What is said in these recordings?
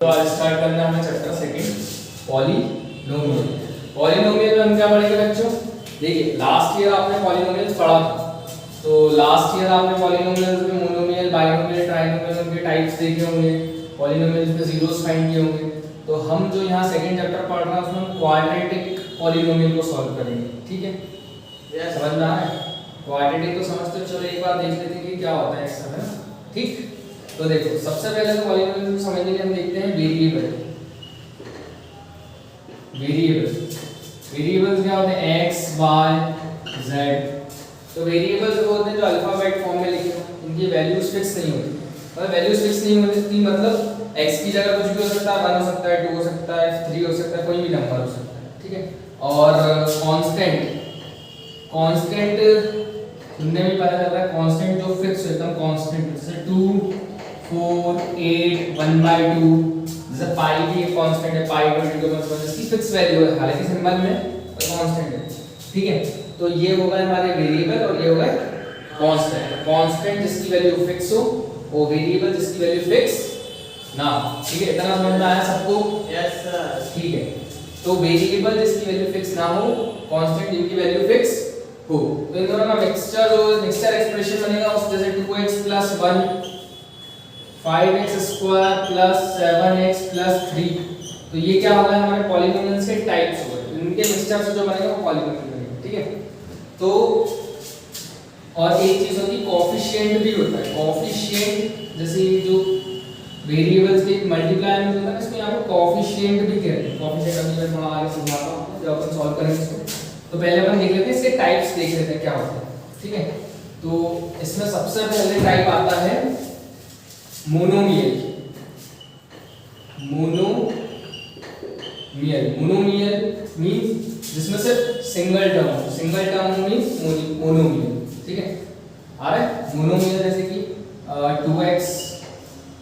तो आज स्टार्ट करना है हमें चैप्टर सेकंड पॉलिनोमियल। पॉलिनोमियल में हम क्या पढ़ेंगे बच्चों? देखिए लास्ट ईयर आपने पॉलिनोमियल्स पढ़ा था, तो लास्ट ईयर आपने पॉलिनोमियल्स में मोनोमियल, बाइनोमियल, ट्राइनोमियल उनके टाइप्स देखे होंगे, पॉलिनोमियल्स में जीरोस फाइंड किए होंगे। तो हम जो यहाँ सेकंड चैप्टर पढ़ रहे हैं उसमें हम क्वाड्रेटिक पॉलिनोमियल को सॉल्व करेंगे। ठीक है, समझ में आ रहा है? क्वाड्रेटिक तो समझते, चलो एक बार देख लेते हैं कि क्या होता है इसका, है ना? ठीक, तो देखो सबसे पहले तो पॉलिनोमियल को समझने के लिए हम देखते हैं वेरिएबल। वेरिएबल्स क्या होते हैं? x, y, z। तो वेरिएबल्स वो होते हैं जो अल्फाबेट फॉर्म में लिखे हों, इनकी वैल्यूज फिक्स नहीं होती। मतलब वैल्यूज फिक्स नहीं होती मतलब x की जगह कुछ भी हो सकता है, 1 हो सकता है, 2 हो सकता है, 3 हो सकता है, कोई भी नंबर हो सकता है। ठीक है, और कांस्टेंट सुनने में पता चल रहा है, कांस्टेंट जो फिक्स है एकदम कांस्टेंट, जैसे 2 4 8 1/2, जैसे पाई भी एक कांस्टेंट है, पाई 22 मतलब इसकी फिक्स वैल्यू है, हालांकि सिंबल में कांस्टेंट है। ठीक है, तो ये होगा हमारे वेरिएबल और ये होगा कांस्टेंट। कांस्टेंट जिसकी वैल्यू फिक्स हो, वो वेरिएबल जिसकी वैल्यू फिक्स ना हो। ठीक है, इतना समझ में आया सबको? Yes sir. ठीक है, तो वेरिएबल जिसकी वैल्यू फिक्स ना हो, कांस्टेंट जिनकी वैल्यू फिक्स हो, तो इन दोनों का मिक्सचर एक्सप्रेशन बनेगा उस जैसे 2x + 1 5x² + 7x + 3। तो ये क्या होगा? हमारे पॉलिनोमियल्स के टाइप्स हो गए, इनके मिक्सचर से जो बनेगा वो पॉलिनोमियल बनेगा। ठीक है, तो और एक चीज होती है कोएफिशिएंट भी होता है। कोएफिशिएंट जैसे जो वेरिएबल्स के मल्टीप्लाई में होता है, इसमें यहाँ पे कोएफिशिएंट भी कहते हैं। कोएफिशिएंट अभी मैं थोड़ा आगे समझाता हूँ जब अपन सॉल्व करेंगे इसको। तो पहले अपन देख लेते हैं इसके टाइप्स, देख लेते हैं क्या होता है। ठीक है, तो इसमें सबसे पहले टाइप आता है मोनोमियल। मोनोमियल मींस जिसमें सिर्फ सिंगल टर्म हो। Single term means monomial. ठीक है, आ रहा है? मोनोमियल जैसे कि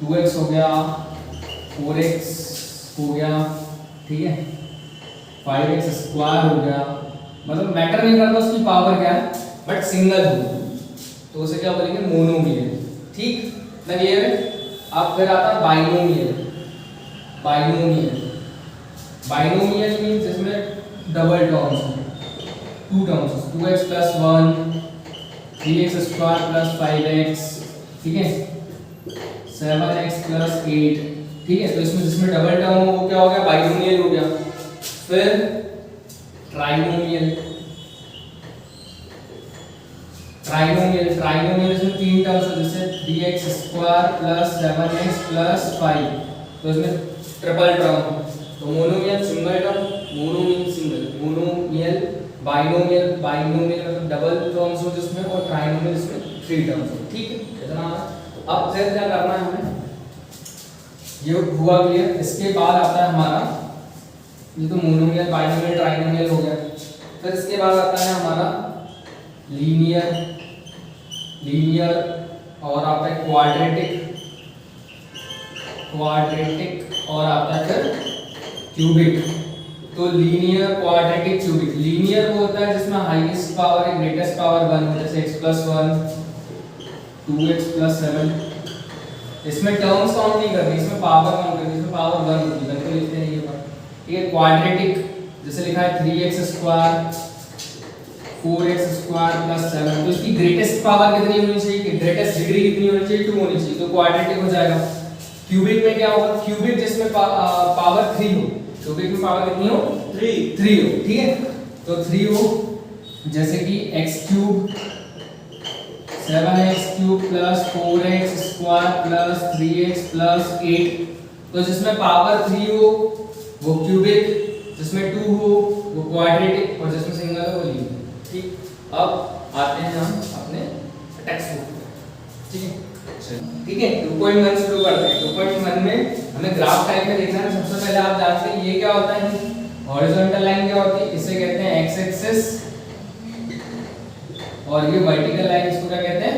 2x हो गया, 4x हो गया, ठीक है, 5x² हो गया। मतलब मैटर नहीं करता उसकी पावर क्या है, बट सिंगल हो तो उसे क्या बोलेंगे? मोनोमियल। ठीक, मतलब ये है। अब फिर आता है बाइनोमियल। बाइनोमियल मींस जिसमें डबल टर्म्स हैं, 2 टर्म्स, 2x + 1 3x² + 5x, ठीक है, 7x + 8। ठीक है, तो इसमें जिसमें डबल टर्म हो वो क्या हो गया? बाइनोमियल हो गया। फिर ट्राइनोमियल इसमें 3 टर्म्स हो, जैसे 3x² + 7x + 5। तो इसमें ट्रिपल टर्म। तो monomial single term, monomial single, monomial binomial मतलब डबल टर्म्स हो जिसमें, और ट्राइनोमियल इसमें 3 टर्म्स हो। ठीक है, इतना। अब फिर क्या करना है हमें? ये हुआ क्लियर। इसके बाद आता है हमारा, ये तो मोनोमियल, बाइनोमियल, ट्राइनोमियल हो गया। फिर इसके बाद आता है हमारा लीनियर और आता है क्वाड्रेटिक और आता है फिर क्यूबिक। तो लीनियर, क्वाड्रेटिक, क्यूबिक। लीनियर वो होता है जिसमें हाईएस्ट पावर है, ग्रेटेस्ट पावर 1 हो, जैसे x + 1 2x + 7। इसमें टर्म्स काउंट नहीं करनी, इसमें पावर काउंट करनी, इसमें पावर 1 होती है, बिल्कुल लिखते हैं ये बात। ठीक है, क्वाड्रेटिक जैसे लिखा है 3x² 4x² + 7। तो इसकी ग्रेटेस्ट पावर कितनी होनी चाहिए? ग्रेटेस्ट डिग्री कितनी होनी चाहिए? 2 होनी चाहिए, तो क्वाड्रेटिक हो जाएगा। क्यूबिक में क्या होगा? क्यूबिक जिसमें पावर 3 हो। क्यूबिक में पावर कितनी हो? 3 हो। ठीक है, तो 3 हो, जैसे कि x³ 7x³ + 4x² + 3x + 8। तो जिसमें पावर 3 हो वो क्यूबिक, जिसमें 2 हो वो क्वाड्रेटिक, और जिसमें सिंगल हो वो लीनियर। ठीक, अब आते हैं हम अपने टेक्स्ट बुक पे। ठीक है, ठीक है, 2.1 शुरू करते हैं। 2.1 में हमें ग्राफ टाइप में देखना है। सबसे पहले आप जानते हैं ये क्या होता है? हॉरिजॉन्टल लाइन क्या होती है? इसे कहते हैं एक्स एक्सिस, और ये वर्टिकल लाइन इसको क्या कहते हैं?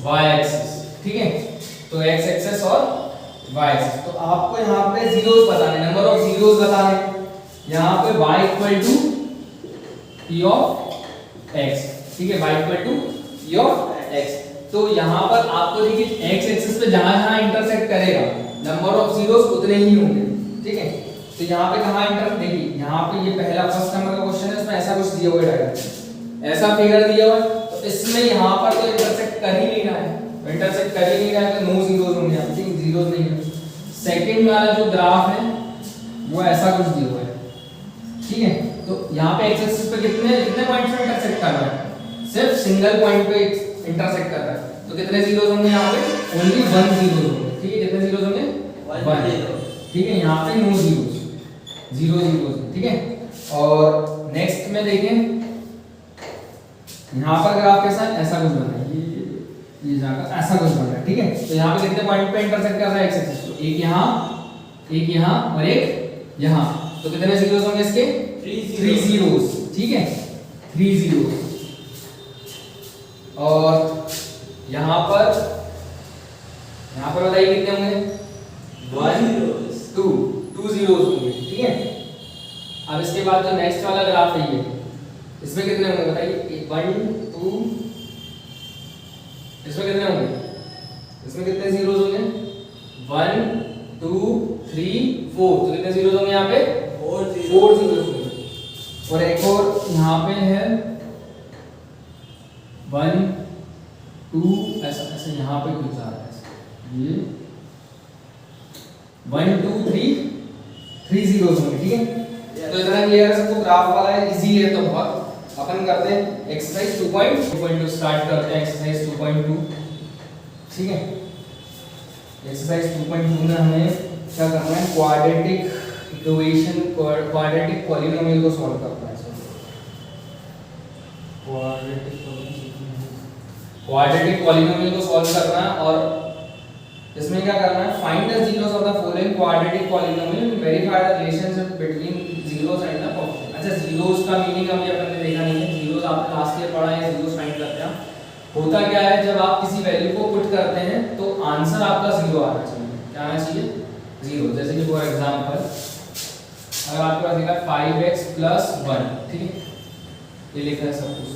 Y axis. ठीक है, तो एक्स एक्सिस और वाई एक्सिस। तो आपको यहाँ पे जीरोस बताने, नंबर ऑफ जीरोस बताने। यहाँ पे y = p of x। ठीक है, y = p of x। तो यहाँ पर आपको देखिए एक्स एक्सिस पे जहां जहां इंटरसेक्ट करेगा नंबर ऑफ जीरोस उतने ही होंगे, ठीक है। तो यहाँ पे कहाँ इंटर, देखिए यहाँ पे ये पहला फर्स्ट नंबर का क्वेश्चन है, इसमें ऐसा कुछ दिया हुआ है डायग्राम, ऐसा फिगर दिया हुआ है, तो इसमें यहाँ पर तो इंटरसेक्ट कर ही नहीं रहा है, इंटरसेक्ट कर ही नहीं रहा है, तो नो जीरोस होंगे यहाँ पे, जीरोस नहीं है। सेकंड वाला जो ग्राफ है वो ऐसा कुछ दिया हुआ है, ठीक है। तो यहाँ पे एक्स एक्सिस पे कितने कितने पॉइंट्स पे इंटरसेक्ट कर रहा है, सिर्फ सिंगल पॉइंट पे इंटरसेक्ट कर रहा है, तो कितने जीरोस होंगे यहाँ पे, ओनली 1 जीरो होंगे, ठीक है। कितने जीरोस होंगे, 1, ठीक है। यहाँ पे नो जीरोस, जीरो जीरो, ठीक है। और नेक्स्ट में देखें, यहाँ पर ग्राफ के साथ ऐसा कुछ बना है, ये जाकर ऐसा कुछ बन रहा है, ठीक है। तो यहाँ पे कितने पॉइंट पे इंटरसेक्ट कर रहा है एक्स एक्सिस को, एक यहाँ और एक यहाँ, तो कितने जीरोस होंगे इसके, 3 जीरोस, ठीक है, 3 जीरोस। और यहाँ पर बताइए कितने होंगे, 2 जीरोस होंगे, ठीक है। अब इसके बाद जो नेक्स्ट वाला ग्राफ है ये, इसमें कितने होंगे बताइए, 1 2, इसमें कितने होंगे, इसमें कितने जीरोस होंगे, 1 2 3 4, तो कितने जीरोस होंगे यहाँ पे, 4 जीरोस होंगे। और एक और यहाँ पे है 1 2, ऐसा ऐसे यहाँ पे कुछ आ रहा है, ये 1 2 3 जीरोस होंगे, ठीक है। तो इतना क्लियर है सबको, ग्राफ वाला है, इजी है तो बहुत। अपन करते हैं एक्सरसाइज 2.2 स्टार्ट करते हैं, एक्सरसाइज 2.2, ठीक है। एक्सरसाइज 2.2 में हमें क्या करना है, क्वाड्रेटिक इक्वेशन, क्वाड्रेटिक पॉलिनोमियल को सॉल्व करना है। क्वाड्रेटिक पॉलिनोमियल को सॉल्व करना है, और इसमें क्या करना है, find the zeros of the following quadratic polynomial, verify the relationship between zeros and the coefficient. अच्छा, जीरोस का मीनिंग अभी अपन ने देखा नहीं है, जीरोस आपने लास्ट ईयर पढ़ा है, जीरोस फाइंड करते हैं। होता क्या है, जब आप किसी वैल्यू को पुट करते हैं तो आंसर आपका 0 आना चाहिए, क्या आना चाहिए, 0। जैसे कि फॉर एग्जांपल अगर आपके पास लिखा है 5x + 1, ठीक है, ये लिखा है सब कुछ,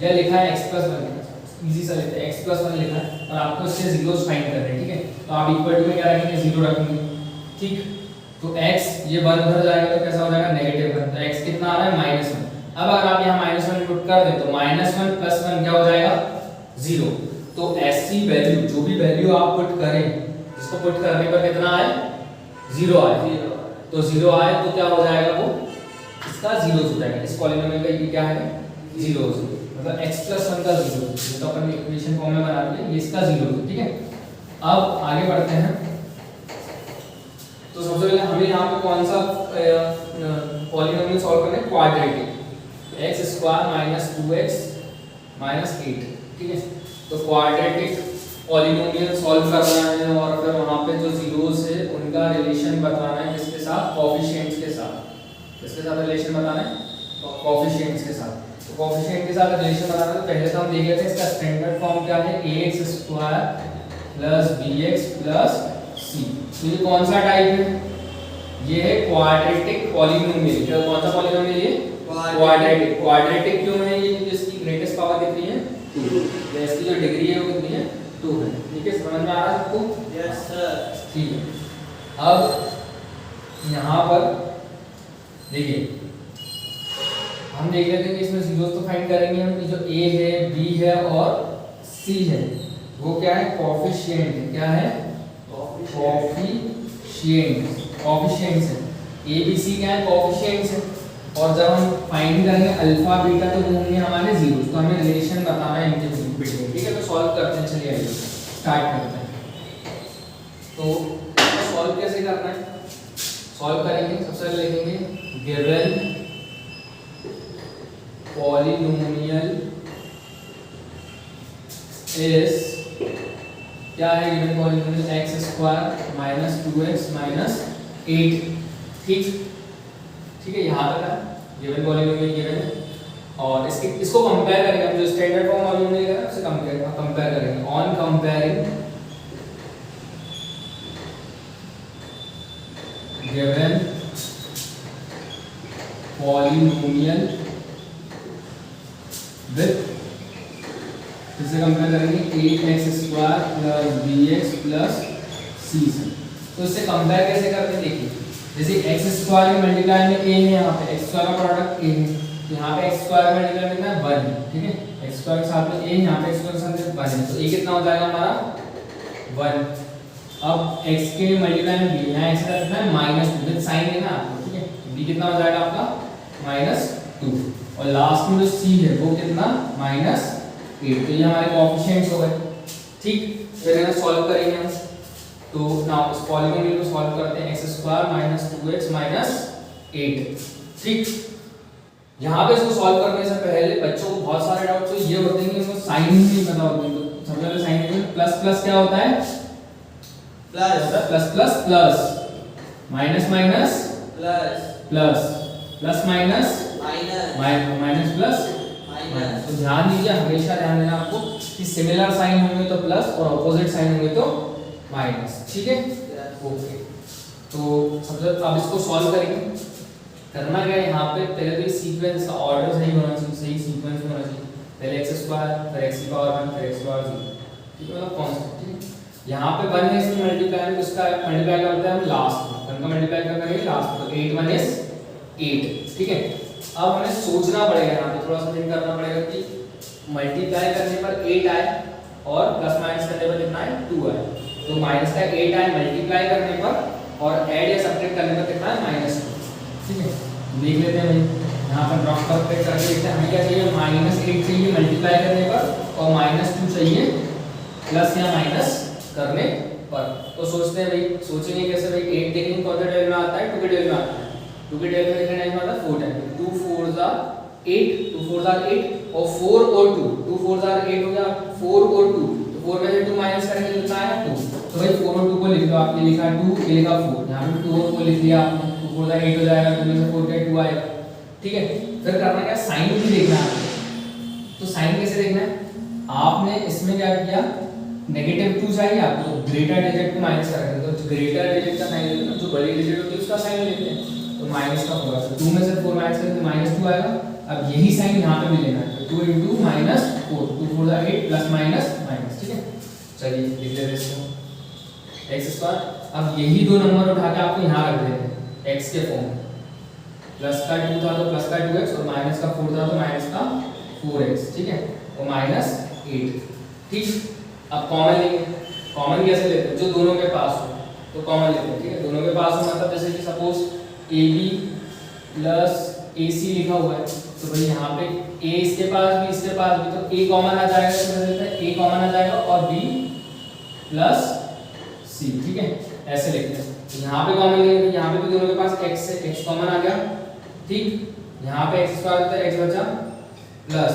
या लिखा है x + 1, इजी सा लेते हैं, x + 1 लिखा है और आपको इससे जीरोस फाइंड करने हैं, ठीक है। तो आप इक्वल टू में क्या रखेंगे, 0 रखेंगे, ठीक। तो x ये 1 उधर जाएगा तो कैसा हो जाएगा, -1, तो x कितना आ रहा है, -1। अब अगर आप यहाँ -1 पुट कर दें तो -1 + 1 क्या हो जाएगा, 0। तो ऐसी वैल्यू, जो भी वैल्यू आप पुट करें, जिसको पुट करने पर कितना आए, 0 आए, तो 0 आए तो क्या हो जाएगा, वो इसका जीरोस हो जाएगा। इस पॉलिनोमियल का ये क्या है, जीरोस, मतलब x + 1 का 0, तो अपन इक्वेशन फॉर्म में बना दिए, ये इसका 0 है, ठीक है। अब आगे बढ़ते हैं, तो सबसे पहले हमें यहाँ पे कौन सा पॉलिनोमियल सॉल्व करना है, क्वाड्रेटिक, x² - 2x - 8, ठीक है। तो क्वाड्रेटिक पॉलिनोमियल सॉल्व करना है, और फिर वहाँ पे जो जीरोस है उनका रिलेशन बताना है, किसके साथ, कोएफिशिएंट्स के साथ। किसके साथ रिलेशन बताना है, कोएफिशिएंट्स के साथ। तो कोएफिशिएंट के साथ रिलेशन बनाना है, तो पहले तो हम देख लेते हैं इसका स्टैंडर्ड फॉर्म क्या है, ax² + bx + c। तो ये कौन सा टाइप है, ये है क्वाड्रेटिक पॉलिनोमियल। क्या कौन सा पॉलिनोमियल, ये क्वाड्रेटिक। क्वाड्रेटिक क्यों है ये, क्योंकि इसकी ग्रेटेस्ट पावर कितनी है, 2, या इसकी जो डिग्री है वो कितनी है, 2 है, ठीक है। समझ में आ रहा है आपको, यस सर, ठीक है। अब यहाँ पर देखिए, हम देख लेते हैं कि इसमें जीरोस तो फाइंड करेंगे हम, जो a है, b है और c है, वो क्या है, कोएफिशिएंट है, क्या है, कोएफिशिएंट्स है। a b c क्या है, कोएफिशिएंट्स है, और जब हम फाइंड करेंगे अल्फा बीटा तो वो होंगे हमारे जीरोस, तो हमें रिलेशन बताना है इनके बिटवीन, ठीक है। तो सॉल्व करते हैं, चलिए आइए स्टार्ट करते हैं। तो सॉल्व कैसे करना है, सॉल्व करेंगे, सबसे पहले लिखेंगे गिवन पॉलिनोमियल इज, क्या है गिवन पॉलिनोमियल, x² - 2x - 8, ठीक है। यहाँ तक है गिवन पॉलिनोमियल गिवन है, और इसको कंपेयर करेंगे हम, जो स्टैंडर्ड फॉर्म पॉलिनोमियल है उससे कंपेयर करेंगे। On comparing given polynomial with इससे कंपेयर करेंगे 8x² plus bx plus c से। तो इससे कंपेयर कैसे करते हैं देखिए, जैसे x² के मल्टीप्लाई में a है, यहाँ पे x² का प्रोडक्ट a है, यहाँ पे x² का मल्टीप्लाई में कितना है 1 है, ठीक है, x² के साथ में a, यहाँ पे x² के साथ में 1 है, तो a कितना हो जाएगा हमारा 1। अब x के मल्टीप्लाई में b, यहाँ x का कितना है -2, विद साइन है ना आपको, ठीक है, b कितना हो जाएगा आपका -2, और लास्ट में जो c है वो कितना -8। तो ये हमारे कोएफिशिएंट्स हो गए, ठीक। फिर इन्हें सॉल्व करेंगे हम, तो नाउ इस पॉलीनोमियल को सॉल्व करते हैं, x² - 2x - 8, ठीक। यहाँ पे इसको सॉल्व करने से पहले बच्चों को बहुत सारे डाउट्स तो ये होते हैं कि उनको साइन नहीं पता होते हैं, तो सबसे पहले साइन में प्लस प्लस क्या होता है, plus plus plus, minus minus plus plus, plus minus minus plus minus. तो ध्यान दीजिए, हमेशा ध्यान देना आपको कि सिमिलर साइन होंगे तो प्लस और ऑपोजिट साइन होंगे तो माइनस, ठीक है, ओके। तो सबसे अब इसको सॉल्व करेंगे। करना क्या है, यहाँ पे पहले तो सीक्वेंस का ऑर्डर सही होना चाहिए, सही सीक्वेंस में होना चाहिए, पहले x², फिर x⁴, फिर x⁴, ठीक है, मतलब कांस्टेंट, ठीक है। यहाँ पे 1 है, इसमें मल्टीप्लाई, उसका मल्टीप्लाई करते हैं हम लास्ट में, 1 का मल्टीप्लाई करेंगे लास्ट में, तो 8 1 is 8, ठीक है। अब हमें सोचना पड़ेगा, यहाँ पे थोड़ा सा थिंक करना पड़ेगा कि मल्टीप्लाई करने पर 8 आए और प्लस माइनस करने पर कितना है 2 आए, तो माइनस का 8 आए मल्टीप्लाई करने पर, और ऐड या सब्ट्रैक्ट करने पर कितना है -2, ठीक है। देख लेते हैं भाई, यहाँ पर ड्रॉप करके देखते हैं, हमें क्या चाहिए, -8 चाहिए मल्टीप्लाई करने पर, और -2 चाहिए प्लस या माइनस करने पर। तो सोचते हैं भाई, सोचेंगे कैसे भाई, 8 देखेंगे कौन सा टेबल में आता है, 2 के टेबल में आता है, 2 के टेबल में कितने टाइम आता है 4 टाइम, 2 4 ज़ा 8, 2 4 ज़ा 8, और 4 और 2 4 ज़ा 8 हो गया, 4 और 2, तो 4 में से 2 माइनस करेंगे कितना आया 2, तो भाई 4 और 2 को लिख लो, आपने लिखा 2, ये लिखा 4, यहाँ पे 2 और 4 लिख लिया आपने, 2 4 ज़ा 8 हो जाएगा, 2 में से 4 गया 2 आएगा, ठीक है। फिर करना क्या, साइन भी देखना है आपको। तो साइन कैसे देखना है, आपने इसमें क्या किया, -2 चाहिए आपको, तो ग्रेटर डिजिट को माइनस करेंगे, तो ग्रेटर डिजिट का साइन लेते हैं, जो बड़ी डिजिट होती है उसका साइन लेते हैं, तो माइनस का होगा, तो 2 में से 4 माइनस करेंगे तो -2 आएगा। अब यही साइन यहाँ पे भी लेना है, तो 2 × -4, 2 4 ज़ा 8 प्लस माइनस माइनस, ठीक है। चलिए लिख लेते हैं इसको, x²। अब यही दो नंबर उठा के आपको यहाँ रख देते हैं x के फॉर्म में, प्लस का 2 था तो प्लस का 2x, और माइनस का 4 था तो माइनस का 4x, ठीक है, और -8, ठीक। अब कॉमन लेंगे, कॉमन कैसे लेते हैं, जो दोनों के पास हो तो कॉमन लेते हैं, ठीक है। दोनों के पास हो मतलब जैसे कि सपोज AB प्लस AC लिखा हुआ है, तो भाई यहाँ पे A इसके पास भी तो A कॉमन आ जाएगा, तो देते हैं A कॉमन आ जाएगा और B प्लस C, ठीक है, ऐसे लिखते हैं। तो यहाँ पे कॉमन लेंगे, तो यहाँ पे भी दोनों के पास x से x कॉमन आ गया, ठीक। यहाँ पे x² होता है, x बचा, प्लस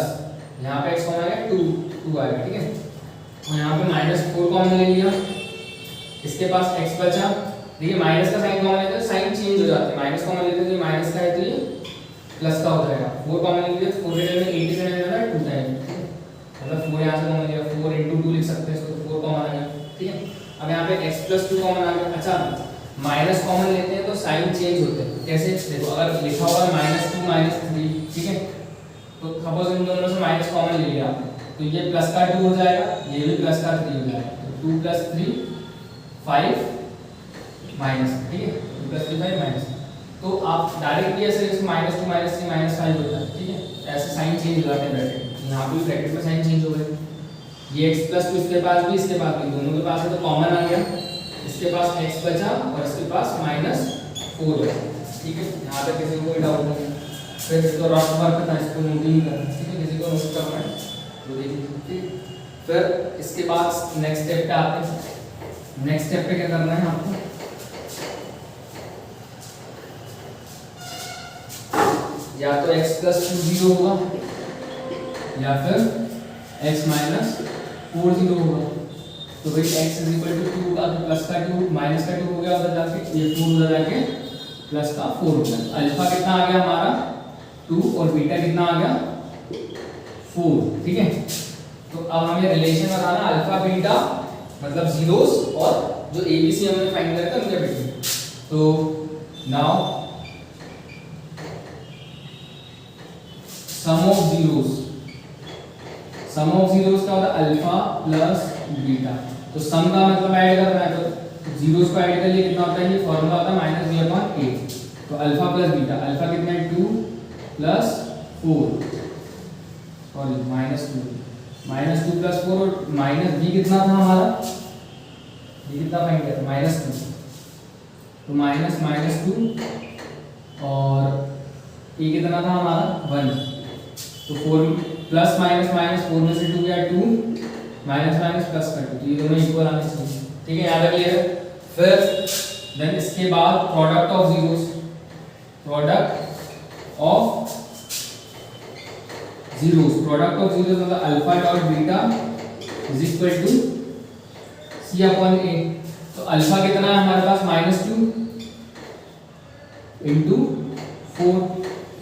यहाँ पे x कॉमन आ गया 2 आएगा, ठीक है। और यहाँ पे -4 कॉमन ले लिया, इसके पास x बचा, देखिए माइनस का साइन कॉमन लेते हैं तो साइन चेंज हो जाता है, माइनस कॉमन लेते हैं तो माइनस का है तो ये प्लस का हो जाएगा, 4 कॉमन ले लिया, 4 के में 80 से जाएगा 2 टाइम, मतलब 4 यहाँ से कॉमन लिया, 4 × 2 लिख सकते हैं इसको, तो 4 कॉमन आ गया, ठीक है। अब यहाँ पे x + 2 कॉमन आ गया। अच्छा, माइनस कॉमन लेते हैं तो साइन चेंज होते हैं, कैसे, देखो अगर लिखा हुआ है -2 -3, ठीक है, तो सपोज इन दोनों से माइनस कॉमन ले लिया आपने, तो ये प्लस का 2 हो जाएगा, ये भी प्लस का 3 हो जाएगा, तो 2 + 3 5 माइनस, ठीक है, 2 + 3 5 माइनस। तो आप डायरेक्टली ऐसे -2 -3 -5 होता है, ठीक है, ऐसे साइन चेंज हो जाते हैं ब्रैकेट, यहाँ पे ब्रैकेट में साइन चेंज हो गए, ये x + 2 इसके पास भी इसके पास भी, दोनों के पास है तो कॉमन आ गया, इसके पास x बचा और इसके पास -4 है, ठीक है। यहाँ पे किसी को कोई डाउट नहीं, फिर इसको रफ वर्क करना, इसको नोट नहीं करना, ठीक है, किसी को नोट करना है तो देखिए। फिर इसके बाद नेक्स्ट स्टेप पे आते हैं। नेक्स्ट स्टेप पे क्या करना है आपको, या तो x + 2 0 होगा, या फिर x - 4 0 होगा। तो भाई x = 2 का तो प्लस का 2 माइनस का 2 हो गया, उधर जाके ये 4 उधर जाके प्लस का 4 हो गया। अल्फा कितना आ गया हमारा 2 और बीटा कितना आ गया 4, ठीक है। तो अब हमें रिलेशन बनाना अल्फा बीटा मतलब जीरोस और जो ABC हमने फाइंड किया था उनके बीच। तो now sum of sum of zeros क्या होता है अल्फा प्लस बीटा। तो सम का मतलब ऐड करना है, तो जीरोस को ऐड कर लिए कितना होता है, ये फॉर्मूला होता है माइनस बी अपॉन ए। तो अल्फा प्लस बीटा, अल्फा कितना है 2 प्लस 4 सॉरी माइनस 2 प्लस 4 और माइनस बी कितना था हमारा, बी कितना फाइंड किया था माइनस 2, तो माइनस 2 और ए कितना था हमारा 1, तो 4 प्लस माइनस माइनस 4 में से 2 गया 2 माइनस माइनस प्लस कर 2, तो ये दोनों इक्वल आने चाहिए, ठीक है, याद रखिए। फिर देन इसके बाद product of zeros, product of zeros मतलब alpha dot beta is equal to C upon A. तो अल्फा कितना है हमारे पास -2 इंटू 4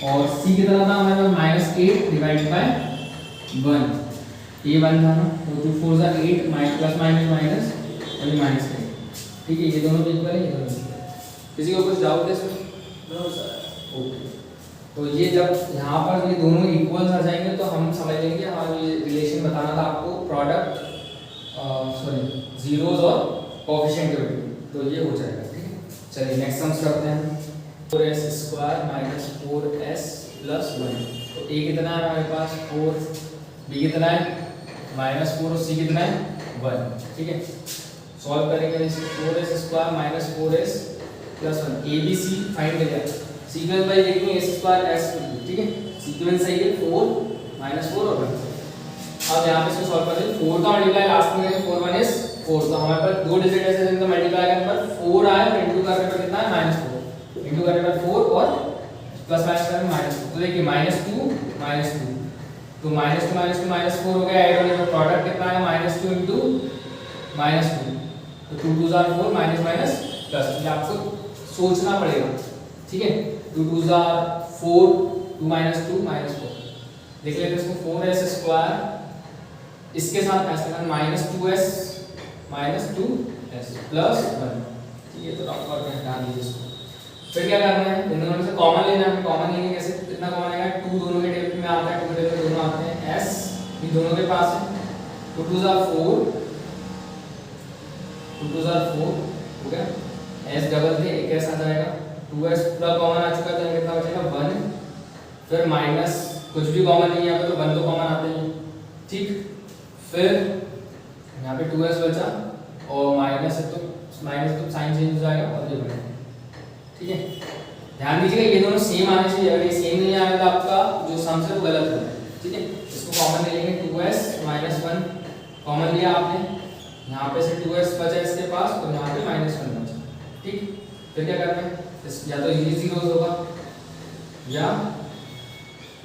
और सी कितना था हमारे पास -8 डिवाइड बाय 1, ये 1 था ना, तो 2 4 सा 8 प्लस माइनस माइनस और ये -8, ठीक है, ये दोनों इक्वल है, ये दोनों इक्वल है। किसी को कुछ डाउट है इसमें? No sir. ओके, तो ये जब यहाँ पर ये दोनों इक्वल्स आ जाएंगे तो हम समझ लेंगे हमारा ये रिलेशन बताना था आपको प्रोडक्ट सॉरी जीरोस और कोएफिशिएंट के बीच, तो ये हो जाएगा, ठीक है। चलिए नेक्स्ट सम्स करते हैं। 4s² माइनस 4s प्लस 1, तो a कितना है हमारे पास 4, b कितना है -4 और c कितना है 1, ठीक है। सॉल्व करेंगे इसे 4s² minus 4s plus 1, a b c find कर लिया, सीक्वेंस वाइज देखेंगे s² s, ठीक है, सीक्वेंस सही है 4 -4 और 1। अब यहाँ पे इसको सॉल्व कर दें, 4 का मल्टीप्लाई लास्ट में करेंगे 4 1 is 4, तो हमारे पास दो डिजिट ऐसे जिनका मल्टीप्लाई करने पर 4 आए और इनटू करने पर कितना है -4, इनटू करने पर 4 और प्लस माइनस करने पर -4, तो देखिए -2 तो -2 -4 हो गया, ऐड होने पर प्रोडक्ट कितना है -2 इंटू -2, तो 2 2 are 4 माइनस माइनस प्लस, ये आपको सोचना पड़ेगा, ठीक है। 2 2 are 4 2 -2 -4, देख लेते हैं इसको 4s² इसके साथ ऐसे करना -2s प्लस 1, ठीक है, तो रफ करके हटा दीजिए इसको। फिर क्या करना है, इन दोनों में से कॉमन लेना है, कॉमन लेंगे कैसे, कितना कॉमन आएगा 2 दोनों के टेबल में आता है, 2 के टेबल में दोनों आते हैं, s ये दोनों के पास है, 2 2 are 4 हो गया, s डबल थे एक s आ जाएगा, 2s पूरा कॉमन आ चुका है, तो कितना बचेगा 1, फिर माइनस कुछ भी कॉमन नहीं है यहाँ पे, तो 1 तो कॉमन आते हैं, ठीक। फिर यहाँ पे 2s बचा और माइनस है तो साइन चेंज हो जाएगा और ये बनेगा, ठीक है। ध्यान दीजिएगा ये दोनों सेम आने चाहिए, अगर ये सेम नहीं आया तो आपका जो सम है वो गलत होगा, ठीक है। इसको कॉमन ले लेंगे, 2s - 1 कॉमन लिया आपने, यहाँ पे से 2s बचा इसके पास और यहाँ पे -1 बचा, ठीक। फिर क्या करना है, या तो ये 0 होगा या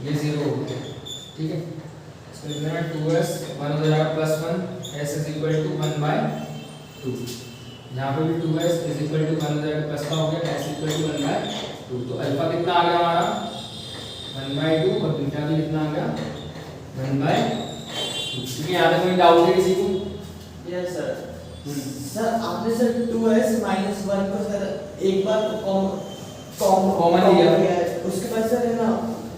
ये 0 होगा, ठीक है। इसको लिखना है 2s 1 हो जाएगा plus 1 s is equal to 1/2, यहाँ पे भी 2s इज इक्वल टू 1 हो जाएगा प्लस का हो गया s इक्वल टू 1/2, तो अल्फा कितना आ गया हमारा 1/2 और बीटा भी कितना आ गया 1/2, ठीक है। यहाँ तक कोई डाउट है किसी को? Yes sir. सर आपने सर 2s - 1 को सर एक बार कॉमन लिया, उसके बाद सर है ना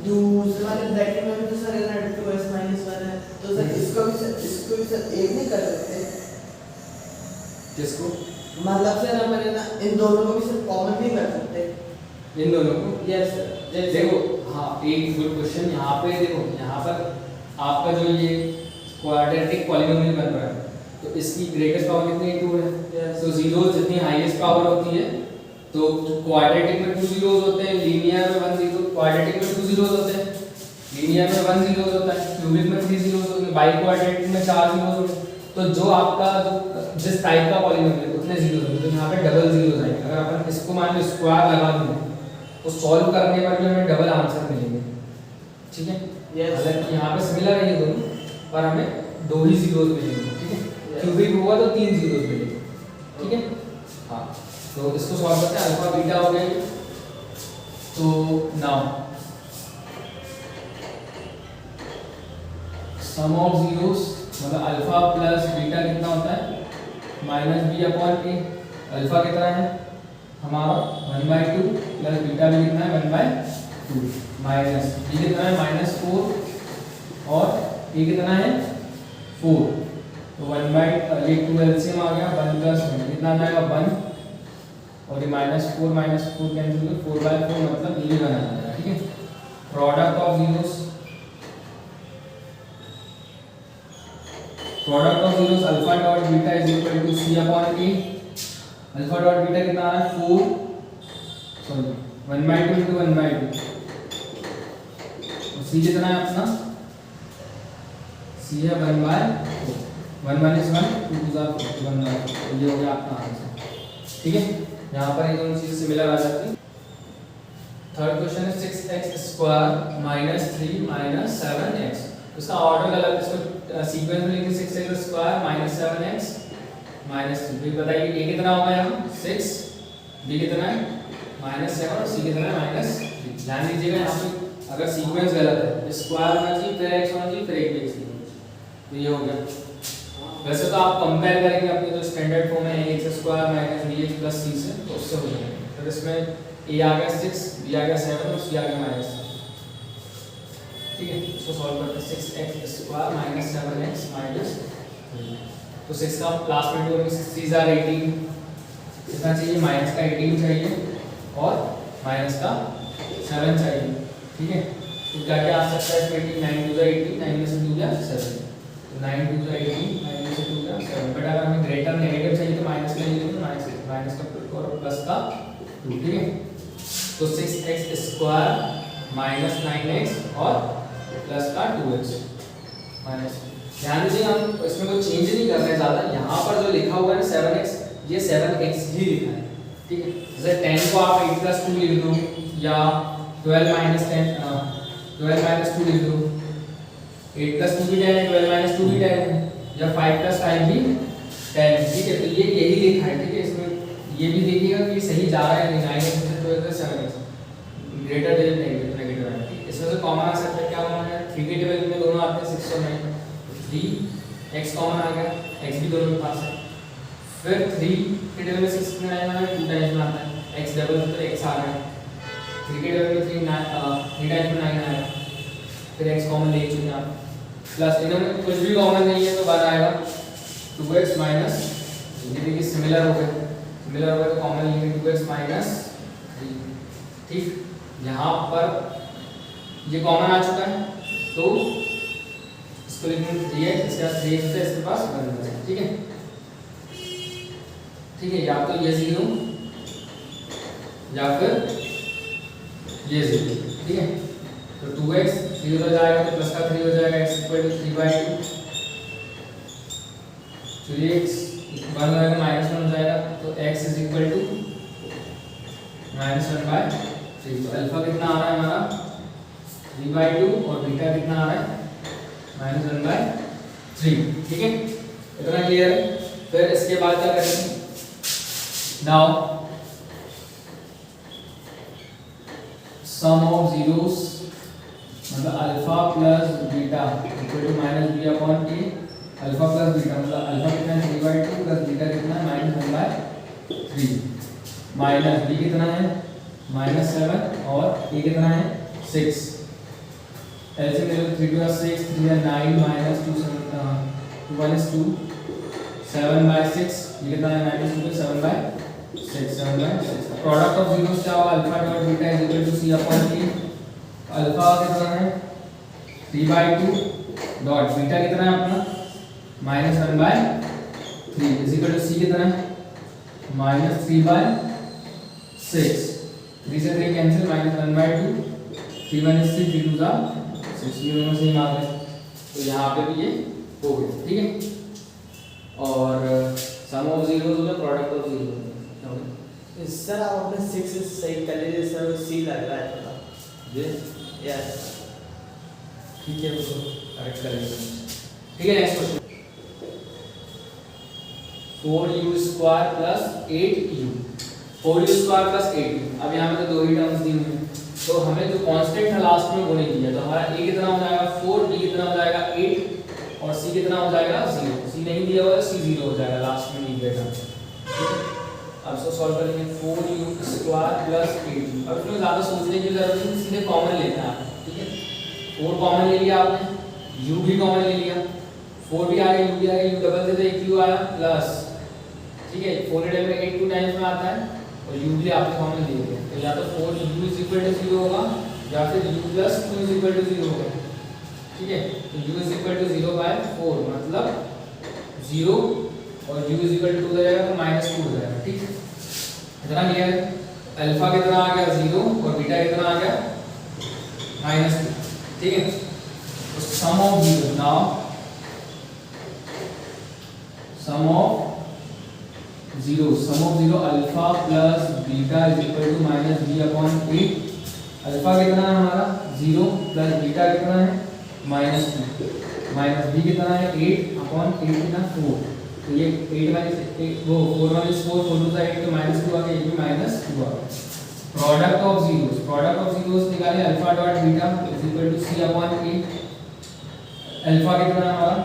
दूसरे वाले ब्रैकेट में भी तो सर है ना 2s - 1 है, तो सर इसको भी सर एक नहीं कर सकते? किसको मतलब सर अपन है ना इन दोनों को भी सर कॉमन नहीं कर सकते? इन दोनों को? Yes sir. देखो हाँ, एक गुड क्वेश्चन, यहाँ पे देखो, यहाँ पर आपका जो ये क्वाड्रेटिक पॉलीनोमियल बन रहा है, तो इसकी ग्रेटेस्ट पावर कितनी 2 है, तो जीरोस जितनी हाईएस्ट पावर होती है, तो क्वाड्रेटिक में 2 जीरोस होते हैं, लीनियर में 1 जीरो, क्वाड्रेटिक में 2 जीरोस होते हैं, लीनियर में 1 जीरोस होता है, क्यूबिक में 3 जीरोस होते हैं, बाई क्वाड्रेटिक में 4 जीरोस होते हैं, तो जो आपका जो जिस टाइप का पॉलीनोमियल उतने जीरोस होंगे, तो यहाँ पे डबल जीरोस आएंगे। अगर अपन इसको मान लो स्क्वायर लगा दें तो सॉल्व करने पर भी हमें डबल आंसर मिलेंगे, ठीक है। हालांकि यहाँ पे सिमिलर है ये दोनों, पर हमें 2 ही जीरोस मिलेंगे, ठीक है। क्यूबिक होगा तो 3 जीरोस मिलेंगे, ठीक है। हाँ, तो इसको सॉल्व करते हैं, अल्फा बीटा हो गया, तो नाउ सम ऑफ जीरोस मतलब अल्फा प्लस बीटा कितना होता है -b/a, अल्फा कितना है हमारा 1/2 प्लस बीटा भी कितना है 1/2 माइनस b कितना है -4 और a कितना है 4, तो 1 बाई ये 2 एलसीएम आ गया 1 प्लस 1 कितना आ जाएगा 1 और ये -4 कैंसिल हो 4/4 मतलब ये भी 1 आ जाएगा। ठीक है, product of zeros alpha dot beta is equal to C upon A. Alpha dot beta कितना आ रहा है 4 सॉरी 1/2 into 1/2 और सी कितना है अपना सी है 1/4 1 - 1 2 2 1 ये हो गया आपका आंसर। ठीक है, यहाँ पर ये दोनों चीजें सिमिलर आ जाती है। थर्ड क्वेश्चन है 6x square minus 3 minus 7x। उसका ऑर्डर गलत, इसको सीक्वेंस में लिखेंगे 6x square minus 7x minus 3। फिर बताइए a कितना होगा यहाँ 6, b कितना है -7 और c कितना है -3। ध्यान दीजिएगा यहाँ पे अगर सीक्वेंस गलत है स्क्वायर होना चाहिए फिर x होना चाहिए फिर एक x होना चाहिए, तो ये हो गया। वैसे तो आप कंपेयर करेंगे अपने जो स्टैंडर्ड फॉर्म है ax square minus bx plus c से, तो उससे हो जाएगा। फिर इसमें a आ गया 6, b आ गया 7 और c आ गया -3। ठीक है, इसको सॉल्व करते हैं 6x square minus 7x minus 3। तो 6 का लास्ट में 2 6 3 are 18 कितना चाहिए माइनस का 18 चाहिए और माइनस का 7 चाहिए। ठीक है, तो क्या क्या आ सकता है इसमें 9 2 18 9 में से 2 गया 7 तो 9 2 18 9 में से 2 गया 7। बट अगर हमें ग्रेटर नेगेटिव चाहिए तो माइनस का लेंगे तो माइनस का और प्लस का 2। ठीक है, तो 6x स्क्वायर माइनस 9x और प्लस का 2x माइनस। ध्यान दीजिए हम इसमें कोई चेंज नहीं कर रहे ज़्यादा, यहाँ पर जो लिखा हुआ है 7x ये 7x ही लिखा है। ठीक है, जैसे 10 को आप 8 + 2 लिख दो या 12 - 2 लिख दो। 8 + 2 भी 10 है 12 - 2 भी 10 है या 5 + 5 भी 10 है। ठीक है, तो ये यही लिखा है। ठीक है, इसमें ये भी देखिएगा कि सही जा रहा है नहीं 9x से 7x ग्रेटर देन नेगेटिव है। इसमें से कॉमन आ सकता है, क्या कॉमन है 3 के टेबल में दोनों आते हैं 6 और 9 3x कॉमन आ गया, x भी दोनों के पास है। फिर 3 के टेबल में 6 9 आ गया 2 टाइम्स में आता है x डबल तो x आ गया। 3 के टेबल में 3 टाइम्स में 9 आएगा, फिर x कॉमन ले चुके आप प्लस इन्होंने कुछ भी कॉमन नहीं है तो 1 आएगा 2x माइनस ये देखिए सिमिलर हो गए तो कॉमन लेंगे 2x माइनस 3। ठीक, यहाँ पर ये कॉमन आ चुका है तो इसको लिखेंगे 3x इसके पास 3x है इसके पास 1 है। ठीक है, ठीक है, या तो ये 0 या फिर ये 0। ठीक है, तो 2x 0 हो जाएगा तो प्लस का 3 हो जाएगा x = 3/2 3x 1 हो जाएगा -1 हो जाएगा तो x = -1/3। तो अल्फा कितना आ रहा है हमारा 3/2 और बीटा कितना आ रहा है -1/3। ठीक है, इतना क्लियर है। फिर इसके बाद क्या करेंगे नाउ सम ऑफ जीरोस मतलब alpha plus beta equal to -b/a alpha plus beta मतलब अल्फा कितना है 3/2 प्लस बीटा कितना है -1/3 माइनस b कितना है -7 और a कितना है 6। ऐसे में 3 2 6 3 9 -2 2 1 is 2 7/6 ये कितना है -2 7/6 प्रोडक्ट ऑफ जीरोस क्या होगा alpha dot beta is equal to c upon t। Alpha कितना है 3/2 डॉट बीटा कितना है अपना -1/3 इज इक्वल टू c कितना है -3/6 3 से 3 कैंसिल -1/2 3 1 is 3 3 2 6 ये दोनों सेम आ गए तो यहाँ पे भी ये हो गया। ठीक है, और सम ऑफ जीरोस हो गया प्रोडक्ट ऑफ जीरोस हो गया। सर आप अपने 6 से सही कर लीजिए सर, c लग रहा है थोड़ा ये यस ठीक है उसको करेक्ट करेंगे। ठीक है, next question 4u² + 8u 4u² + 8u। अब यहाँ पे तो दो ही टर्म्स दी हुई हैं तो हमें जो कांस्टेंट था लास्ट में वो नहीं दिया, तो हमारा a कितना हो जाएगा 4 b कितना हो जाएगा 8 और c कितना हो जाएगा 0। c नहीं दिया हुआ है c 0 हो जाएगा लास्ट में दी गया था। अब इसको सॉल्व करेंगे 4u² + 8u। अब इसमें ज़्यादा सोचने की जरूरत नहीं, सीधे कॉमन लेना है। ठीक है, 4 कॉमन ले लिया आपने, u भी कॉमन ले लिया, 4 भी आ गया, u भी आ गया, u डबल दे दे, q आया प्लस, ठीक है 4 ने में 8 2 टाइम्स में आता है और u भी आपने कॉमन ले लिया, तो या तो 4u इज इक्वल टू 0 होगा या फिर u plus 2 is equal to 0 होगा, ठीक है। तो u is equal to 0 by 4 मतलब 0 और u इज इक्वल टू 2 हो जाएगा तो -2 हो जाएगा, ठीक। इतना क्लियर है। अल्फा कितना आ गया 0 और बीटा कितना आ गया -2, ठीक है। तो sum of 0 now sum of 0 alpha plus beta is equal to -b/8। Alpha कितना है हमारा 0 प्लस बीटा कितना है -2 माइनस b कितना है 8/8 कितना 4। तो ये 8 माइनस वो 4 माइनस 4 4 टू 8 तो -2 आ गया, ये भी -2 आ गया। प्रोडक्ट ऑफ जीरोस निकाले alpha dot beta is equal to c/8। Alpha कितना है हमारा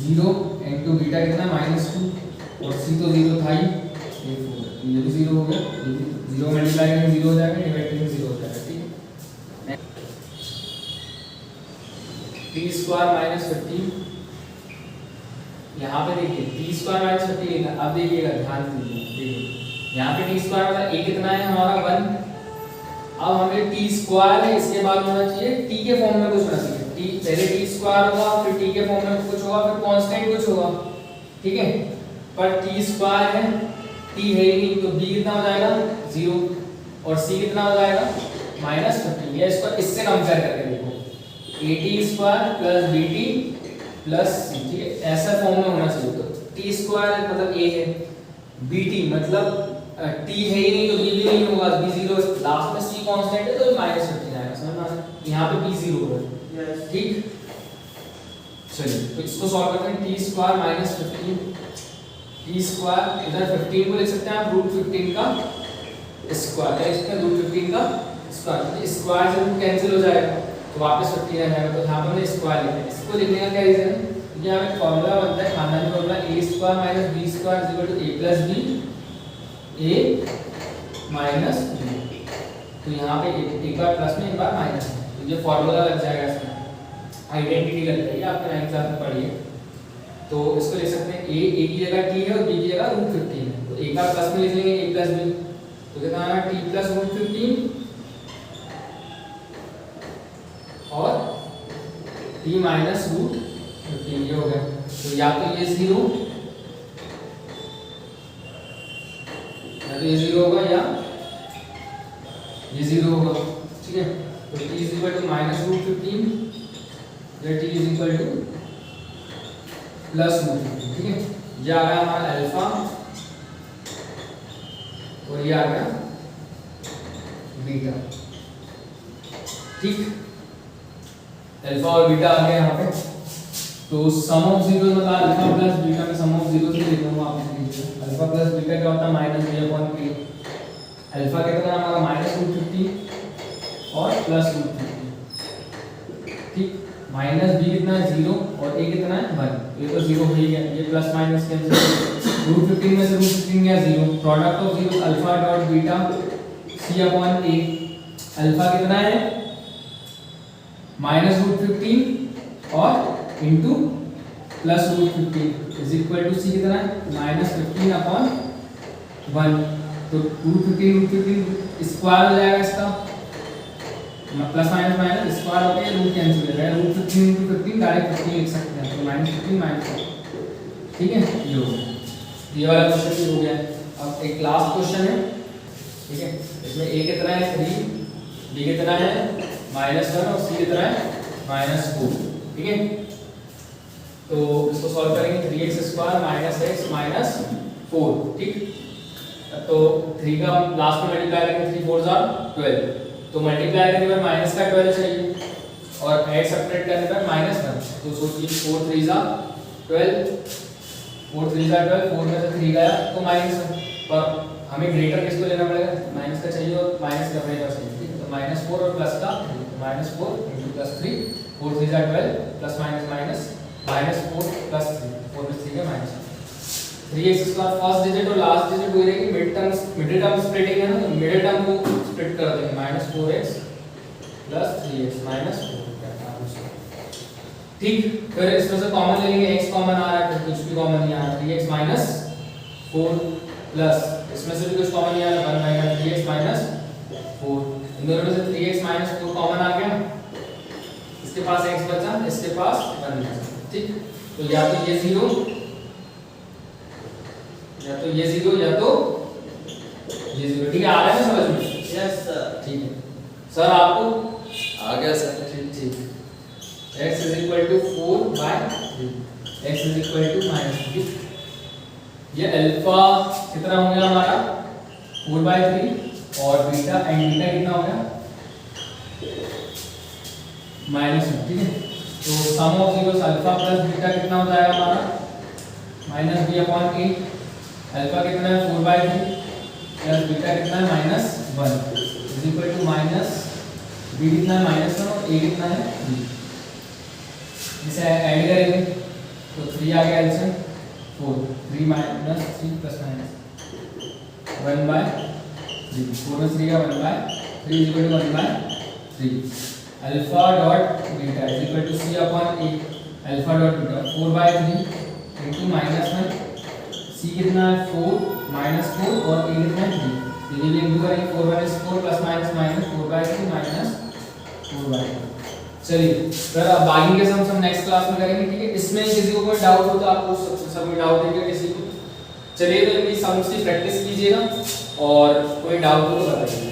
0 इनटू बीटा कितना -2 और c तो 0 था ही, ये भी 0 हो गया, ये भी 0 मल्टीप्लाई करेंगे 0 हो जाएगा, डिवाइड करेंगे 0 हो जाएगा, ठीक है। t स्क्वायर माइनस 15, यहाँ पे देखिए t स्क्वायर माइनस 15 लेना। अब देखिएगा ध्यान दीजिए, देखिए यहाँ पे t स्क्वायर मतलब a कितना है हमारा 1। अब हमें t स्क्वायर है, इसके बाद होना चाहिए t के फॉर्म में कुछ होना चाहिए। t पहले t स्क्वायर होगा, फिर t के फॉर्म में कुछ होगा, फिर कांस्टेंट कुछ होगा, ठीक है। पर t स्क्वायर है, t है ही नहीं, तो b कितना हो जाएगा 0 और c कितना हो जाएगा -15। या इसको इससे कंपेयर करके देखो, at square plus bt plus c, ठीक है, ऐसा फॉर्म में होना चाहिए। तो t स्क्वायर मतलब a है, bt मतलब t है ही नहीं तो b भी नहीं होगा, b 0 लास्ट में c कांस्टेंट है तो -15 आएगा, समझ में आ रहा है। यहाँ पे b 0 होगा, ठीक। चलिए तो इसको सॉल्व करते हैं। t square minus 15, t square इधर 15 को लिख सकते हैं आप √15 का स्क्वायर है, इसमें √15 का स्क्वायर, स्क्वायर से रूट कैंसिल हो जाएगा तो वापस 15 आ जाएगा। तो यहाँ पर हमने स्क्वायर लिखा है, इसको लिखने का क्या रीजन है, क्योंकि यहाँ एक फॉर्मूला बनता है, खानदानी formula a square minus b square is equal to a plus b, a minus b। तो यहाँ पे एक बार प्लस में एक बार माइनस में, तो ये फॉर्मूला लग जाएगा इसमें, आइडेंटिटी लग जाएगी, आपने 9th क्लास में पढ़ी है। तो इसको लिख सकते हैं a की जगह t है और b की जगह √15 है, तो एक बार प्लस में लिख लेंगे a प्लस b, तो कितना आएगा t प्लस √15 और t माइनस √15, ये हो गया। तो या तो ये 0 होगा या ये 0 होगा, ठीक है। तो t इज इक्वल टू -√15 या t is equal two plus √15, ठीक है। ये आ गया हमारा अल्फा और ये आ गया बीटा, ठीक। अल्फा और बीटा आ गया यहाँ पे। तो सम ऑफ जीरो मतलब अल्फा प्लस बीटा में सम ऑफ जीरो से लिखा हूँ आपने लीजिए। अल्फा प्लस बीटा क्या होता है -b/p। अल्फा कितना है हमारा -√15 और प्लस √15, ठीक। माइनस b कितना है 0 और a कितना है 1, ये तो 0 हो ही गया, ये प्लस माइनस कैंसिल, √15 में से √15 गया 0। Product of zero alpha dot beta c/a। Alpha कितना है -√15 और into plus √15 is equal to c कितना है -15/1। तो √15 स्क्वायर हो जाएगा इसका, प्लस माइनस माइनस स्क्वायर होके रूट कैंसिल हो जाएगा, √15 × 15 डायरेक्ट 15 लिख सकते हैं, तो -15 -1, ठीक है। ये हो गया, ये वाला क्वेश्चन भी हो गया। अब एक लास्ट क्वेश्चन है, ठीक है। इसमें a कितना है 3, b कितना है -1 और c कितना है -4, ठीक है। तो इसको सॉल्व करेंगे 3x² - x -4, ठीक। तो 3 का लास्ट में मल्टीप्लाई करेंगे, 3 4 12, तो मल्टीप्लाई करने पर माइनस का 12 चाहिए और ऐड सब्ट्रैक्ट करने पर -1। तो सोचिए 4 3 12, 4 3 12, 4 में से 3 गया तो -1, पर हमें ग्रेटर किसको लेना पड़ेगा, माइनस का चाहिए और माइनस का चाहिए, ठीक है। तो -4 और प्लस का -4 × +3, 4 3 12 प्लस माइनस माइनस -4 + 3, 4 में 3 का -1। 3x² फर्स्ट डिजिट और लास्ट डिजिट वही रहेगी, मिडिल टर्म स्प्लिटिंग है ना, तो मिडिल टर्म को स्प्लिट कर देंगे, -4x + 3x -4 क्या था उसका। ठीक, फिर इसमें से कॉमन ले लेंगे, x कॉमन आ रहा है, फिर कुछ भी कॉमन नहीं आ रहा, 3x माइनस 4 प्लस इसमें से भी कुछ कॉमन नहीं आ रहा, 1 माइनस 3x माइनस 4, इन दोनों में से 3x माइनस 4 कॉमन आ गया, इसके पास x बचा, इसके पास 1 बचा, ठीक। तो या तो ये 0 या तो ये 0 या तो ये 0, ठीक है, आ रहा है ना समझ में? Yes sir. ठीक है सर, आपको आ गया सर। ठीक, x is equal to 4/3, x is equal to -3, ये अल्फा कितना हो गया हमारा 4/3 और बीटा एंड बीटा कितना हो गया -1, ठीक है। तो sum of zeros alpha plus beta कितना हो जाएगा हमारा -b/8, अल्फा कितना है 4/3 प्लस बीटा कितना है -1 is equal to minus b कितना है -1 और a कितना है 3, इसे ऐड करेंगे तो 3 आ गया एलसीएम 4, 3 माइनस 3 प्लस माइनस 1/3, 4 में 3 का 1/3 is equal to 1/3, alpha dot beta is equal to c/a, alpha dot beta 4/3 into -1, c कितना है 4 -4 और a कितना है 3, ये भी इंटू करेंगे 4 - 4 प्लस माइनस माइनस 4/3 माइनस 4/3। चलिए सर, अब बाकी के सम हम नेक्स्ट क्लास में करेंगे, ठीक है। इसमें किसी को कोई डाउट हो तो आप पूछ सकते हैं, सब में डाउट है किसी को। चलिए तो इनकी सम्स की प्रैक्टिस कीजिएगा और कोई डाउट हो तो बताइए।